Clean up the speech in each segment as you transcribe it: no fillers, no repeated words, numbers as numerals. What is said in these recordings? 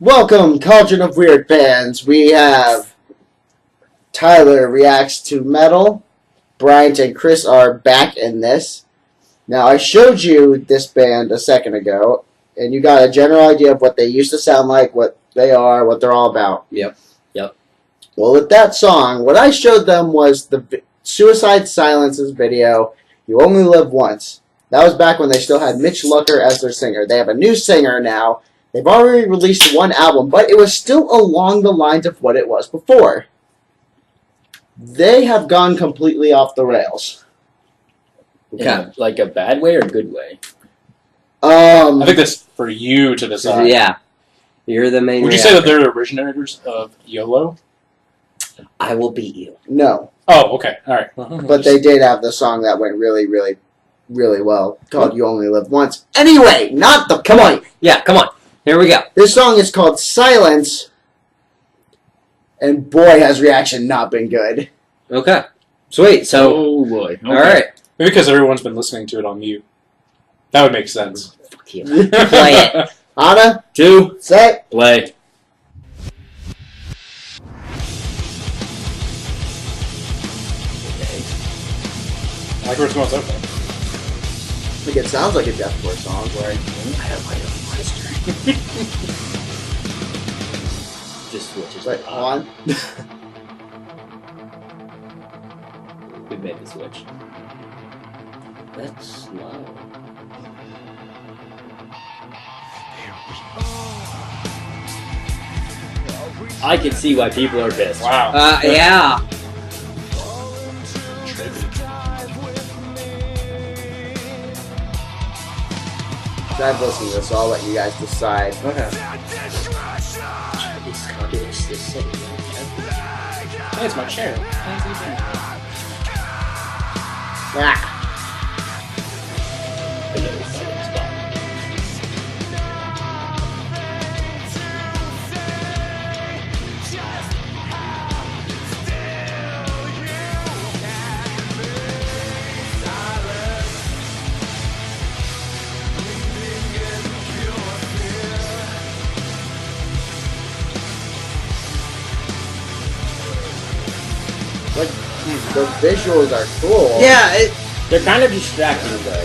Welcome, Cauldron of Weird Bands. We have Tyler reacts to metal. Bryant and Chris are back in this. Now, I showed you this band a second ago, and you got a general idea of what they used to sound like, what they are, what they're all about. Yep. Well, with that song, what I showed them was the Suicide Silence's video, You Only Live Once. That was back when they still had Mitch Lucker as their singer. They have a new singer now. They've already released one album, but it was still along the lines of what it was before. They have gone completely off the rails. Okay. Like a bad way or a good way? I think that's for you to decide. Yeah. You're the main Would you say that they're the originators of YOLO? I will beat you. No. Oh, okay. All right. But they did have the song that went really, really, really well called You Only Live Once. Anyway, not the point. Yeah, come on. Here we go. This song is called Silence, and boy, has reaction not been good. Okay. Sweet. So, oh boy. Okay. all right. Maybe because everyone's been listening to it on mute. That would make sense. Fuck you. Play it. Anna, 2, set, play. I like where it's going so far. I think it sounds like a deathcore song, right? I don't like a monster. Just switches. Wait, hold on. We made the switch. That's slow. I can see why people are pissed. Wow. Yeah. I've listened to this, so I'll let you guys decide. Okay. It's communist, this city. Hey, it's my chair. Ah. Like, the visuals are cool. Yeah, they're kind of distracting though.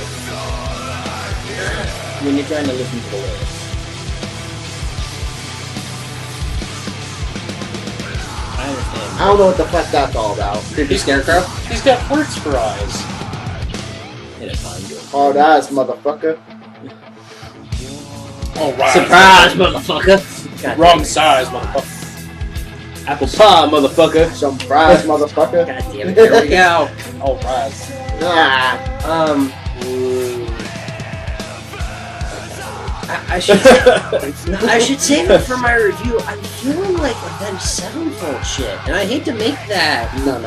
When you're trying to listen to the lyrics. I understand. I don't know what the fuck that's all about. Creepy scarecrow? He's got hearts for eyes. In a time good. Oh, that's motherfucker. Oh, right. Surprise, motherfucker! God Wrong size, motherfucker. Apple pie, motherfucker! Some fries, motherfucker. God damn it, here we go. Oh, right. Ah. I should save it for my review. I'm feeling like Avenged Sevenfold shit, and I hate to make that. No.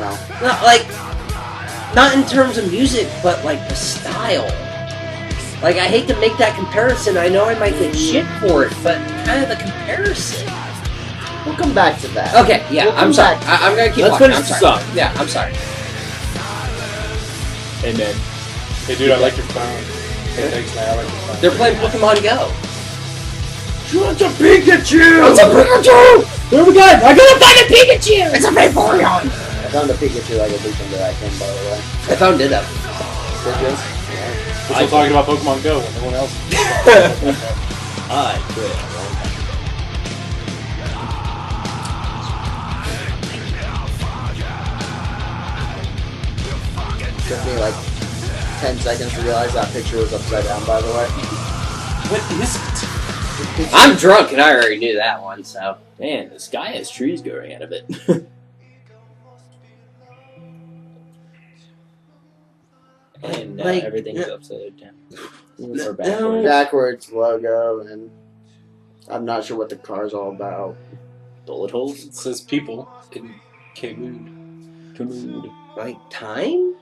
Not in terms of music, but like the style. Like, I hate to make that comparison. I know I might get shit for it, but kind of the comparison. We'll come back to that. Okay, yeah, We'll I'm come sorry. back. I'm gonna keep Let's walking. finish I'm this sorry. song. Yeah, I'm sorry. Amen. Hey, dude, I like your phone. Hey, thanks, man. I like your phone. They're playing Pokemon Go. It's a Pikachu! It's a Pikachu! There we go! I got a fucking Pikachu! It's a Vaporeon! I found a Pikachu like a week into that game, by the way. I found it up. Did We're still talking about Pokemon Go when everyone else is. I quit. Took me like 10 seconds to realize that picture was upside down, by the way. What is it? I'm drunk and I already knew that one, so. Man, the sky has trees growing out of it. And Like, everything's upside down. Or backwards. Backwards logo, and I'm not sure what the car's all about. Bullet holes? It says people in K-Mood. Like time?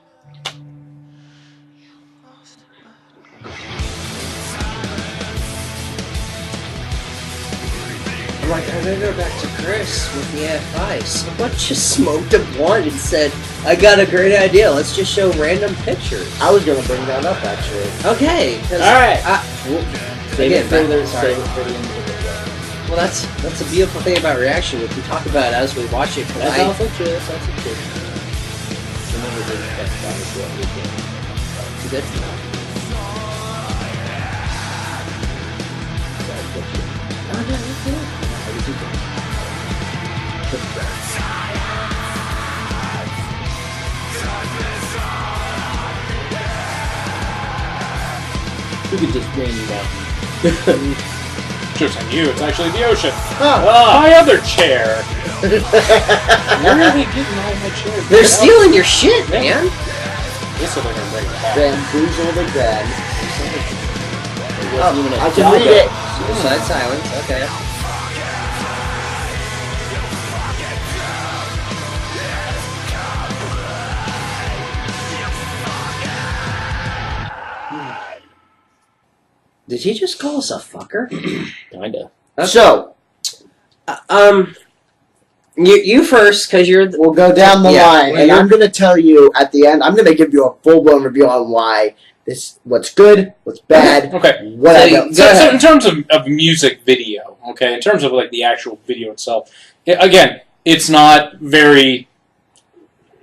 I'm like, I'm gonna go back to Chris with the F5. Someone just smoked a blunt and said, I got a great idea. Let's just show random pictures. I was gonna bring that up, actually. Okay. Alright. Save it for the sorry. save it for the end of the video. Well, that's a beautiful thing about reaction. We can talk about it as we watch it. That's also true. That's also true. Remember the best part is what we're doing. You good? We could just rain you out. Joke's on you, it's actually the ocean. Oh. My other chair. Where are they getting all my chairs? They're stealing your shit, man. This is they're gonna bring it back. Bamboozled again. It wasn't even a I can read it. Suicide silence. Okay. Did he just call us a fucker? Kinda. Okay. So, you first, because you're. we'll go down the Yeah, line, well, and you're- I'm going to tell you at the end, I'm going to give you a full-blown review on why what's good, what's bad, Okay. what So I you- don't. Go ahead. So in terms of music video, okay, in terms of like the actual video itself, again, it's not very.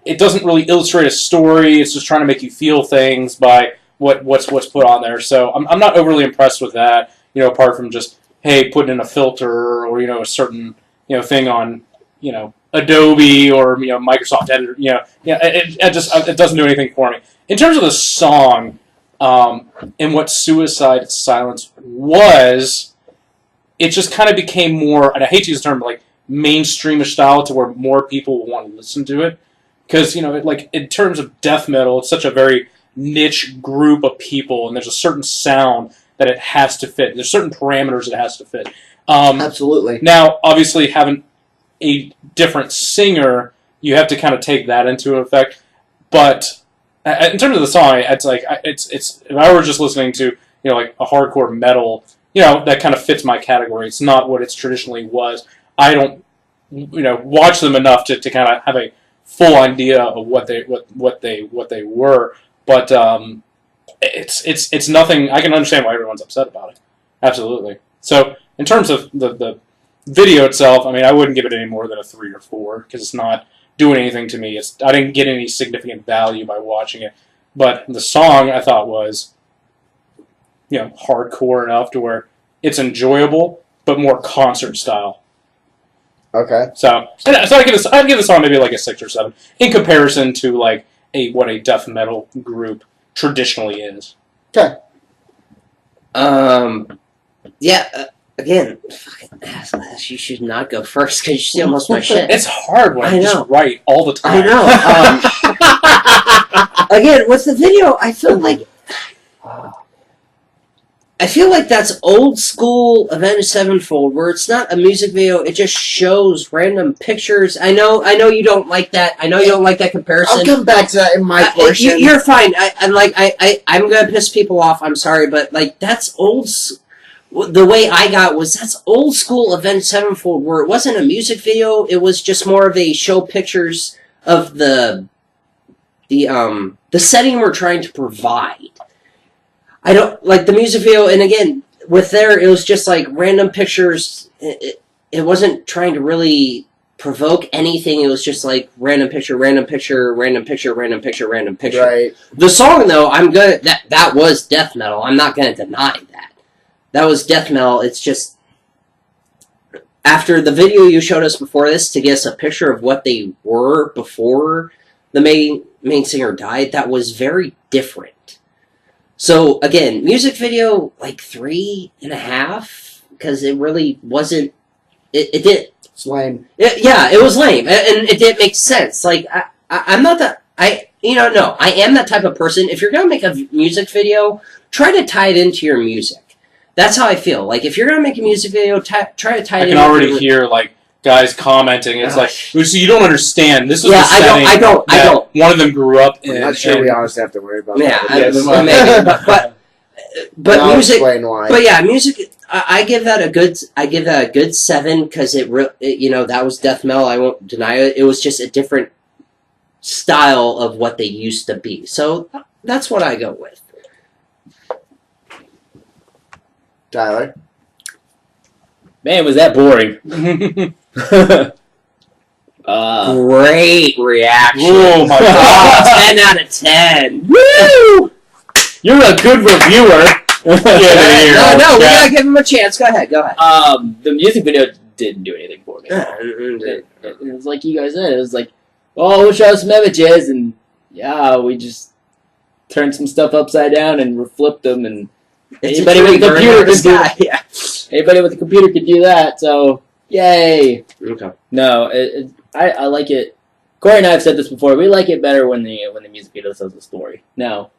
It doesn't really illustrate a story. It's just trying to make you feel things by what's put on there. So I'm not overly impressed with that. Apart from just putting in a filter or a certain thing on Adobe or Microsoft Editor. It doesn't do anything for me. In terms of the song. And what Suicide Silence was, it just kind of became more, and I hate to use the term, but like mainstreamish style to where more people will want to listen to it. Because, like in terms of death metal, it's such a very niche group of people, and there's a certain sound that it has to fit. There's certain parameters it has to fit. Absolutely. Now, obviously, having a different singer, you have to kind of take that into effect. But in terms of the song, it's like it's if I were just listening to like a hardcore metal, that kind of fits my category. It's not what it's traditionally was. I don't watch them enough to kind of have a full idea of what they were. But it's nothing. I can understand why everyone's upset about it. Absolutely. So in terms of the video itself, I mean, I wouldn't give it any more than a 3 or 4 because it's not doing anything to me. I didn't get any significant value by watching it. But the song I thought was, hardcore enough to where it's enjoyable, but more concert style. Okay. So I'd give the song maybe like a 6 or 7 in comparison to like what a death metal group traditionally is. Okay. Yeah. Again, fucking ass. You should not go first because you steal most of my shit. It's hard when I I just know. write all the time. I know. Again, with the video, I feel like that's old school Avenged Sevenfold, where it's not a music video; it just shows random pictures. I know you don't like that. I know you don't like that comparison. I'll come back to that in my portion. You're fine. I'm gonna piss people off. I'm sorry, but like that's old. The way I got was that's old school Avenged Sevenfold, where it wasn't a music video. It was just more of a show pictures of the setting we're trying to provide. I don't like the music video, and again, it was just like random pictures. It wasn't trying to really provoke anything. It was just like random picture, random picture, random picture, random picture, random picture. Right. The song, though, that was death metal. I'm not gonna deny that. That was death metal. It's just after the video you showed us before this to get us a picture of what they were before the main singer died. That was very different. So again, music video like 3.5 because it really wasn't. It did. It's lame. Yeah, it was lame, and it didn't make sense. Like I'm not that. I am that type of person. If you're gonna make a music video, try to tie it into your music. That's how I feel. Like if you're gonna make a music video, try to tie it. I can already hear like guys commenting. It's like, so you don't understand. This is the setting. I don't. One of them grew up in. I'm not sure we honestly have to worry about that. Maybe, but I'll music. explain why. But yeah, music. I give that a good 7 because that was death metal. I won't deny it. It was just a different style of what they used to be. So that's what I go with. Tyler. Man, was that boring. Great reaction. Oh my god. 10 out of 10. Woo! You're a good reviewer. Get out of here, No, old we chap. gotta give him a chance. Go ahead. The music video didn't do anything for me. It was like you guys said. It was like, oh, we'll show some images, and yeah, we just turned some stuff upside down and flipped them, and It's anybody a with a tree computer burning can the do sky. Yeah. anybody with a computer can do that. So yay! Okay. No, I like it. Corey and I have said this before. We like it better when the music video tells a story. Now,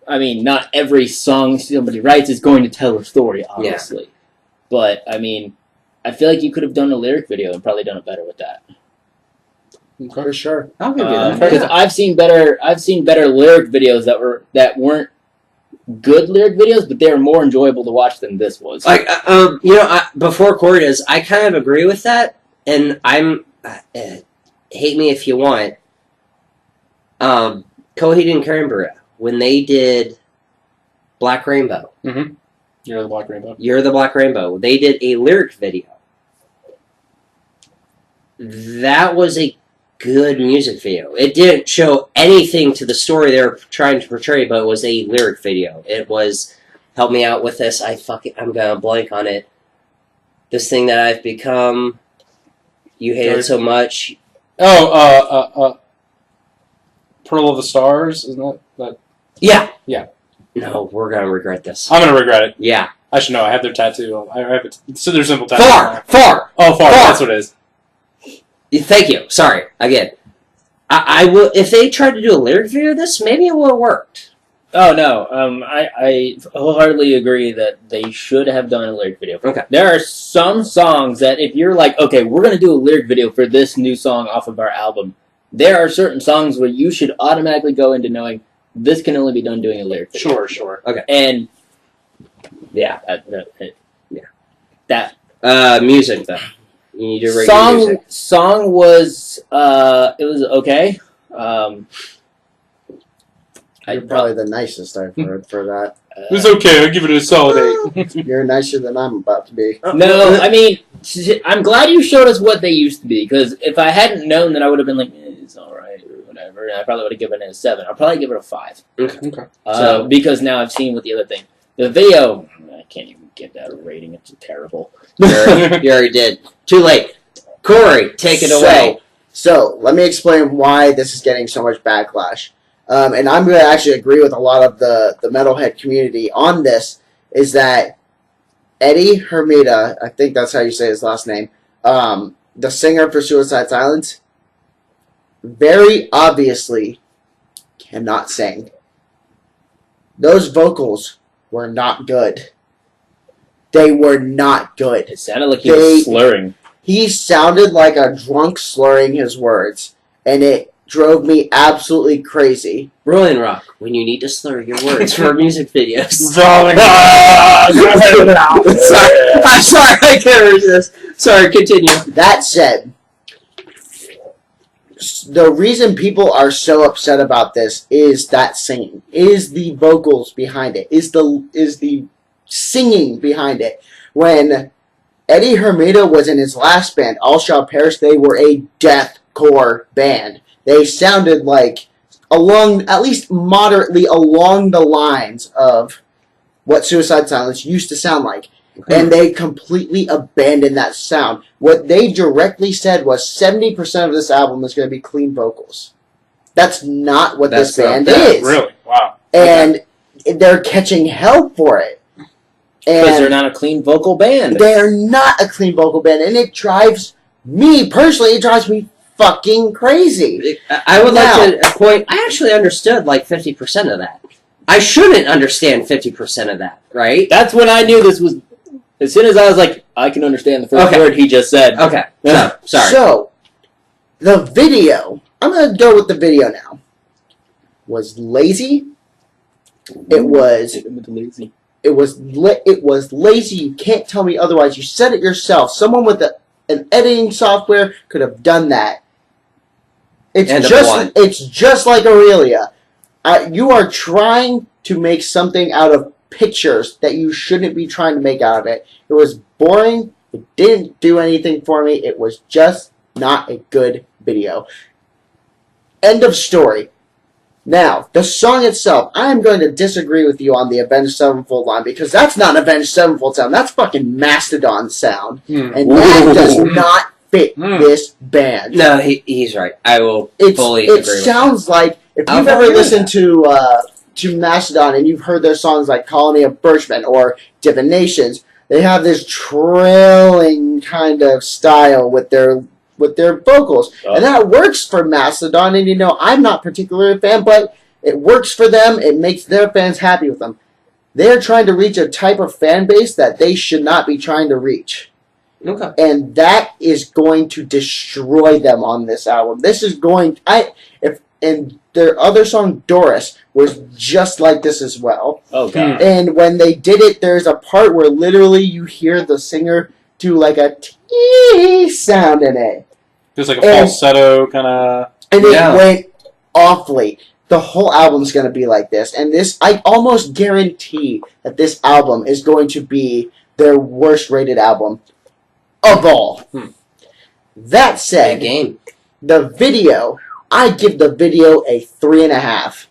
I mean, not every song somebody writes is going to tell a story, obviously. But I mean, I feel like you could have done a lyric video and probably done it better with that. For sure. I'll give you that. Because I've seen better lyric videos that weren't good lyric videos, but they were more enjoyable to watch than this was. Like, before Corey does, I kind of agree with that, and I'm hate me if you want. Coheed and Cranberry, when they did Black Rainbow, You're the Black Rainbow. You're the Black Rainbow, they did a lyric video. That was a good music video. It didn't show anything to the story they were trying to portray, but it was a lyric video. It was, help me out with this, I'm gonna blank on it. This thing that I've become, you hate it so much. Oh, Pearl of the Stars, isn't that? Yeah. Yeah. No, we're gonna regret this. I'm gonna regret it. Yeah. I should know. I have their tattoo. I have it. So their simple tattoo. Far. Oh, far. That's what it is. Thank you. Sorry. Again. I will, if they tried to do a lyric video of this, maybe it would have worked. Oh no, I wholeheartedly agree that they should have done a lyric video. Okay. There are some songs that if you're like, okay, we're gonna do a lyric video for this new song off of our album, there are certain songs where you should automatically go into knowing this can only be done doing a lyric video. Sure. Okay. And yeah, that Music though. You need to rate your music. song was it was okay. You're probably the nicest I've heard for that. It was okay. I'll give it a solid 8. You're nicer than I'm about to be. No, I mean, I'm glad you showed us what they used to be, because if I hadn't known, then I would have been like, it's alright, or whatever, and I probably would have given it a 7. I'll probably give it a 5. Okay. Because now I've seen what the other thing. The video, I can't even give that a rating, it's terrible. You already did. Too late. Corey, take it away. So, let me explain why this is getting so much backlash. And I'm going to actually agree with a lot of the metalhead community on this, is that Eddie Hermida, I think that's how you say his last name, the singer for Suicide Silence, very obviously cannot sing. Those vocals were not good. They were not good. It sounded like he was slurring. He sounded like a drunk slurring his words, and it drove me absolutely crazy. Rolling Rock, when you need to slur your words for music videos. Sorry. I'm sorry, I can't resist. Sorry, continue. That said, the reason people are so upset about this is that singing, is the vocals behind it, is the singing behind it. When Eddie Hermida was in his last band, All Shall Perish, they were a deathcore band. They sounded like, at least moderately along the lines of what Suicide Silence used to sound like. And they completely abandoned that sound. What they directly said was 70% of this album is going to be clean vocals. That's not what this band is. Really? Wow. And they're catching hell for it. Because they're not a clean vocal band. They're not a clean vocal band. And it drives me, personally, it drives me fucking crazy. I would like to point, I actually understood like 50% of that. I shouldn't understand 50% of that, right? That's when I knew this was, as soon as I was like, I can understand the first word he just said. Okay, so, sorry. So, the video, I'm going to go with the video now, was lazy. It was lazy. It was lazy. You can't tell me otherwise. You said it yourself. Someone with an editing software could have done that. It's just like Aurelia. You are trying to make something out of pictures that you shouldn't be trying to make out of it. It was boring. It didn't do anything for me. It was just not a good video. End of story. Now, the song itself, I'm going to disagree with you on the Avenged Sevenfold line because that's not Avenged Sevenfold sound. That's fucking Mastodon sound. And that does not fit this band. No, he's right. I will fully it agree with sounds like, if you've ever listened to Mastodon and you've heard their songs like Colony of Birchmen or Divinations, they have this trailing kind of style with their vocals. And that works for Mastodon, and I'm not particularly a fan, but it works for them. It makes their fans happy with them. They're trying to reach a type of fan base that they should not be trying to reach. Okay. And that is going to destroy them on this album. This is going... And their other song, Doris, was just like this as well. Oh, God. And when they did it, there's a part where literally you hear the singer do like a tee sound in it. There's like a falsetto kind of... And it went awfully. The whole album's going to be like this. And I almost guarantee that this album is going to be their worst rated album of all. That said, the video, I give the video a 3.5.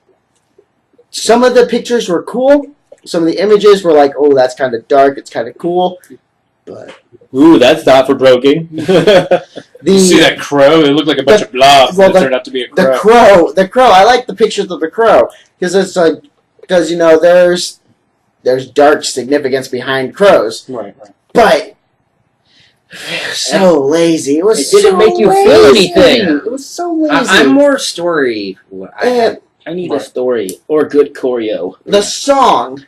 Some of the pictures were cool. Some of the images were like, oh, that's kind of dark. It's kind of cool. But... Ooh, that's thought-provoking. You see that crow? It looked like a bunch of blobs. Well, it turned out to be a crow. The crow. I like the pictures of the crow because it's like there's dark significance behind crows. Right. But so lazy. It didn't make you feel anything. It was so lazy. I'm more story. I need a story or good choreo. The song.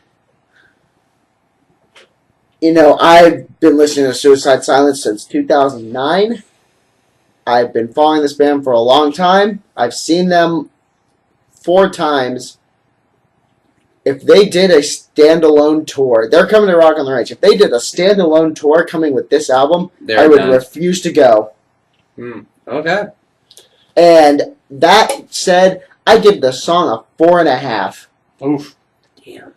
I've been listening to Suicide Silence since 2009. I've been following this band for a long time. I've seen them 4 times. If they did a standalone tour, they're coming to Rock on the Range. If they did a standalone tour coming with this album, I would refuse to go. Okay. And that said, I give the song a 4.5. Oof. Damn.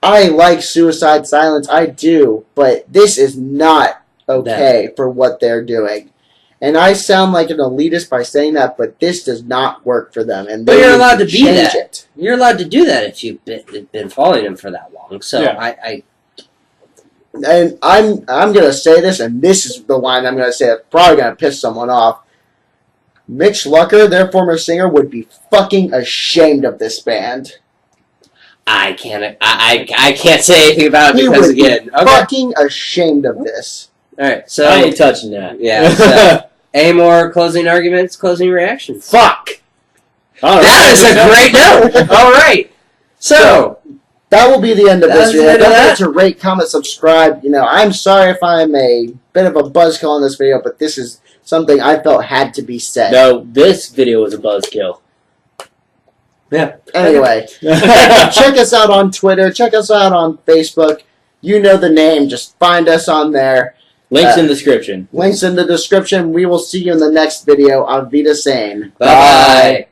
I like Suicide Silence, I do, but this is not okay for what they're doing. And I sound like an elitist by saying that, but this does not work for them. And but you're allowed to be that. You're allowed to do that if you've been following them for that long. So And I'm gonna say this, and this is the line I'm gonna say that's probably gonna piss someone off. Mitch Lucker, their former singer, would be fucking ashamed of this band. I can't say anything about it He because would be fucking ashamed of this. Alright, so I ain't touching that. Yeah. So, any more closing arguments, closing reactions? Fuck! That is a great note! Alright. So that will be the end of this video. Don't forget that. to rate, comment, subscribe. I'm sorry if I'm a bit of a buzzkill on this video, but this is something I felt had to be said. No, this video was a buzzkill. Yeah. Anyway, check us out on Twitter. Check us out on Facebook. You know the name. Just find us on there. Links in the description. Links in the description. We will see you in the next video. Auf Wiedersehen. Bye.